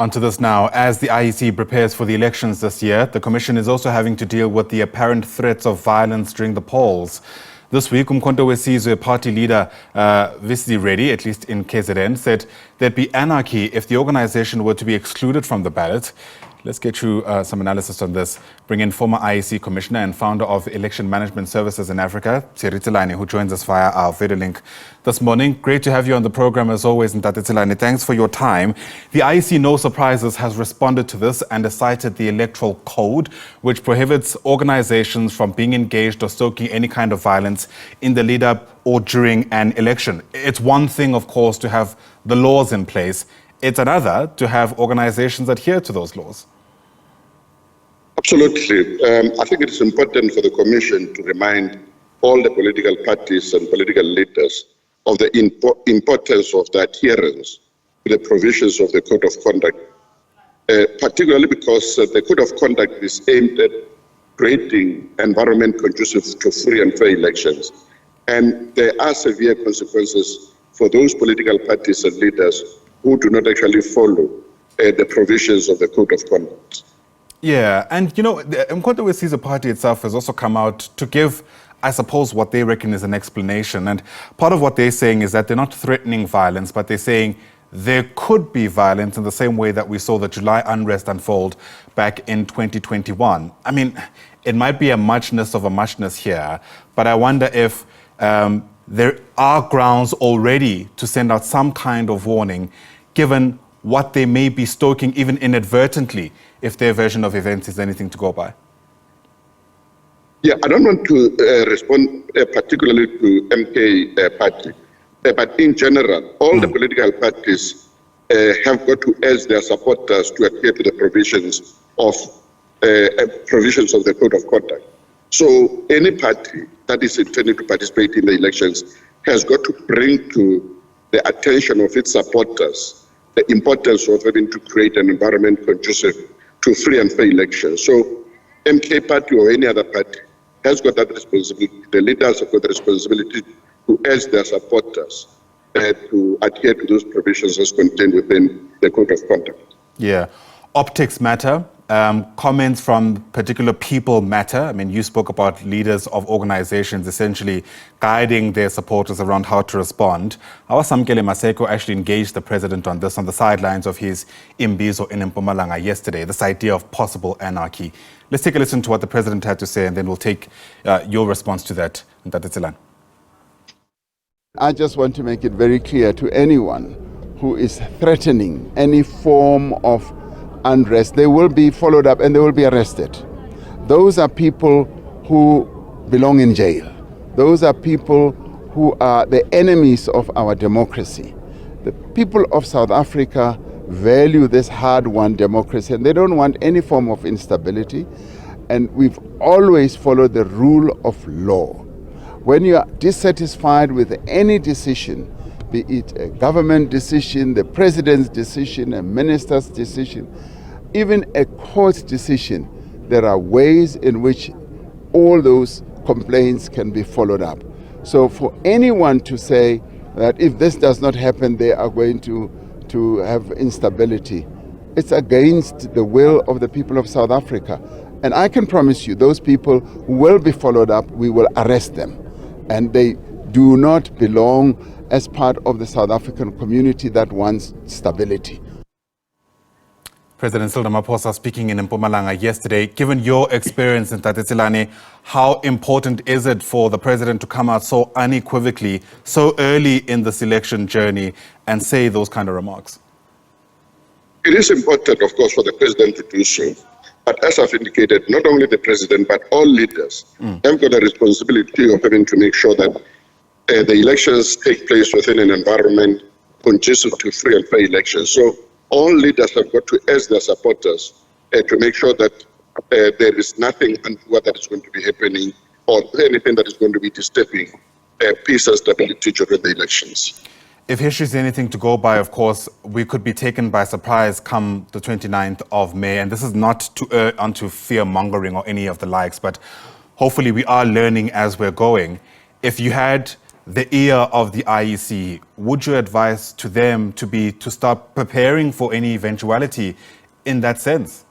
Onto this now. As the IEC prepares for the elections this year, the Commission is also having to deal with the apparent threats of violence during the polls. This week, uMkhonto weSizwe party leader Visvin Reddy, at least in KZN, said there'd be anarchy if the organization were to be excluded from the ballot. Let's get you some analysis on this. Bring in former IEC commissioner and founder of Election Management Services in Africa, Terry Tselane, who joins us via our video link this morning. Great to have you on the program as always, Tselane. Thanks for your time. The IEC, no surprises, has responded to this and has cited the Electoral Code, which prohibits organizations from being engaged or stoking any kind of violence in the lead up or during an election. It's one thing, of course, to have the laws in place. It's another to have organizations adhere to those laws. Absolutely. I think it's important for the Commission to remind all the political parties and political leaders of the importance of the adherence to the provisions of the Code of Conduct, particularly because the Code of Conduct is aimed at creating an environment conducive to free and fair elections. And there are severe consequences for those political parties and leaders who do not actually follow the provisions of the Code of Conduct. Yeah, and you know, the uMkhonto weSizwe party itself has also come out to give, I suppose, what they reckon is an explanation. And part of what they're saying is that they're not threatening violence, but they're saying there could be violence in the same way that we saw the July unrest unfold back in 2021. I mean, it might be a muchness of a muchness here, but I wonder if there are grounds already to send out some kind of warning, given what they may be stoking even inadvertently, if their version of events is anything to go by. Yeah, I don't want to respond particularly to MK party, but in general, all the political parties have got to urge their supporters to adhere to the provisions of the Code of Conduct. So any party that is intending to participate in the elections has got to bring to the attention of its supporters the importance of having to create an environment conducive to free and fair elections. So MK party or any other party has got that responsibility. The leaders have got the responsibility to urge their supporters to adhere to those provisions as contained within the Code of Conduct. Yeah. Optics matter. Comments from particular people matter. I mean, you spoke about leaders of organizations essentially guiding their supporters around how to respond. Our Samkele Maseko actually engaged the president on this on the sidelines of his Imbizo in Mpumalanga yesterday, this idea of possible anarchy. Let's take a listen to what the president had to say, and then we'll take your response to that, Tselane. I just want to make it very clear to anyone who is threatening any form of unrest, they will be followed up and they will be arrested. Those are people who belong in jail. Those are people who are the enemies of our democracy. The people of South Africa value this hard-won democracy and they don't want any form of instability. And we've always followed the rule of law. When you are dissatisfied with any decision, be it a government decision, the president's decision, a minister's decision, even a court decision, there are ways in which all those complaints can be followed up. So for anyone to say that if this does not happen, they are going to have instability, it's against the will of the people of South Africa. And I can promise you, those people who will be followed up, we will arrest them. And they do not belong as part of the South African community that wants stability. President Cyril Ramaphosa speaking in Mpumalanga yesterday. Given your experience in Tselane, how important is it for the president to come out so unequivocally, so early in this election journey and say those kind of remarks? It is important, of course, for the president to do so. But as I've indicated, not only the president, but all leaders have got a responsibility of having to make sure that the elections take place within an environment conducive to free and fair elections. So all leaders have got to urge their supporters to make sure that there is nothing untoward that is going to be happening or anything that is going to be disturbing peace and stability during the elections. If history is anything to go by, of course, we could be taken by surprise come the 29th of May. And this is not to err onto fear-mongering or any of the likes, but hopefully we are learning as we're going. If you had the ear of the IEC, would you advise to them to start preparing for any eventuality in that sense?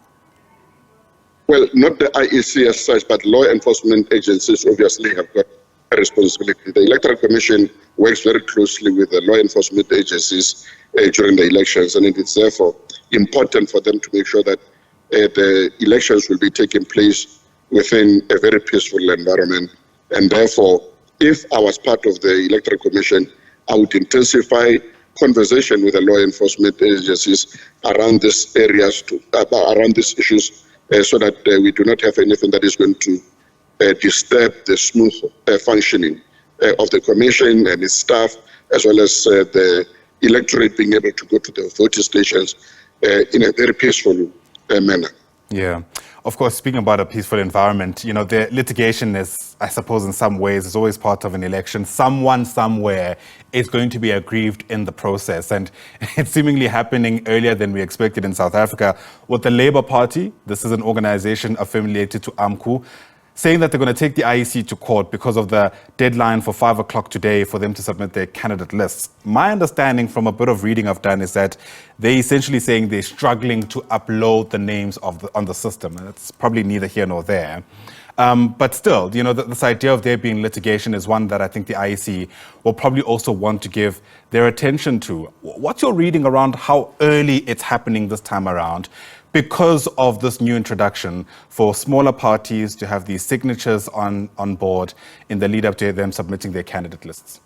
Well, not the IEC as such, but law enforcement agencies obviously have got a responsibility. The Electoral Commission works very closely with the law enforcement agencies during the elections, and it is therefore important for them to make sure that the elections will be taking place within a very peaceful environment. And therefore, if I was part of the Electoral Commission, I would intensify conversation with the law enforcement agencies around these areas, around these issues, so that we do not have anything that is going to disturb the smooth functioning of the Commission and its staff, as well as the electorate being able to go to the voting stations in a very peaceful manner. Yeah. Of course, speaking about a peaceful environment, you know, the litigation is, I suppose, in some ways, is always part of an election. Someone somewhere is going to be aggrieved in the process. And it's seemingly happening earlier than we expected in South Africa with the Labour Party. This is an organization affiliated to UMKU, saying that they're going to take the IEC to court because of the deadline for 5 o'clock today for them to submit their candidate lists. My understanding from a bit of reading I've done is that they're essentially saying they're struggling to upload the names on the system. And it's probably neither here nor there. But still, you know, this idea of there being litigation is one that I think the IEC will probably also want to give their attention to. What's your reading around how early it's happening this time around? Because of this new introduction for smaller parties to have these signatures on board in the lead up to them submitting their candidate lists?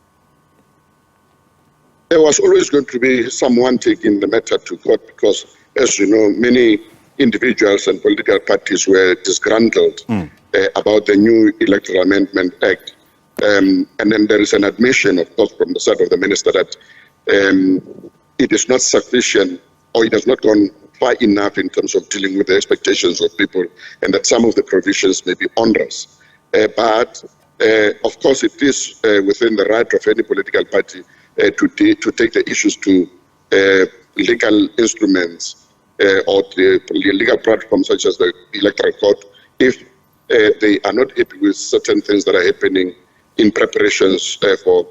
There was always going to be someone taking the matter to court because, as you know, many individuals and political parties were disgruntled about the new Electoral Amendment Act. And then there is an admission, of course, from the side of the minister that it is not sufficient, or it has not gone far enough in terms of dealing with the expectations of people, and that some of the provisions may be onerous. But of course, it is within the right of any political party to take the issues to legal instruments or the legal platforms such as the Electoral Court if they are not happy with certain things that are happening in preparations for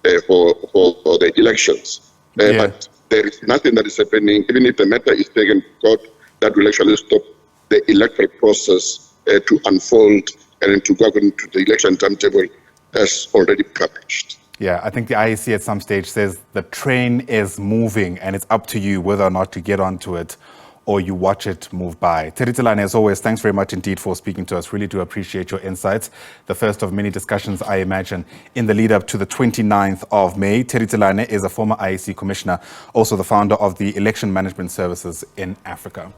the elections. But there is nothing that is happening, even if the matter is taken to court, that will actually stop the electoral process to unfold and to go according to the election timetable as already published. Yeah, I think the IEC at some stage says the train is moving and it's up to you whether or not to get onto it or you watch it move by. Terry Tselane, as always, thanks very much indeed for speaking to us. Really do appreciate your insights. The first of many discussions, I imagine, in the lead up to the 29th of May. Terry Tselane is a former IEC commissioner, also the founder of the Election Management Services in Africa.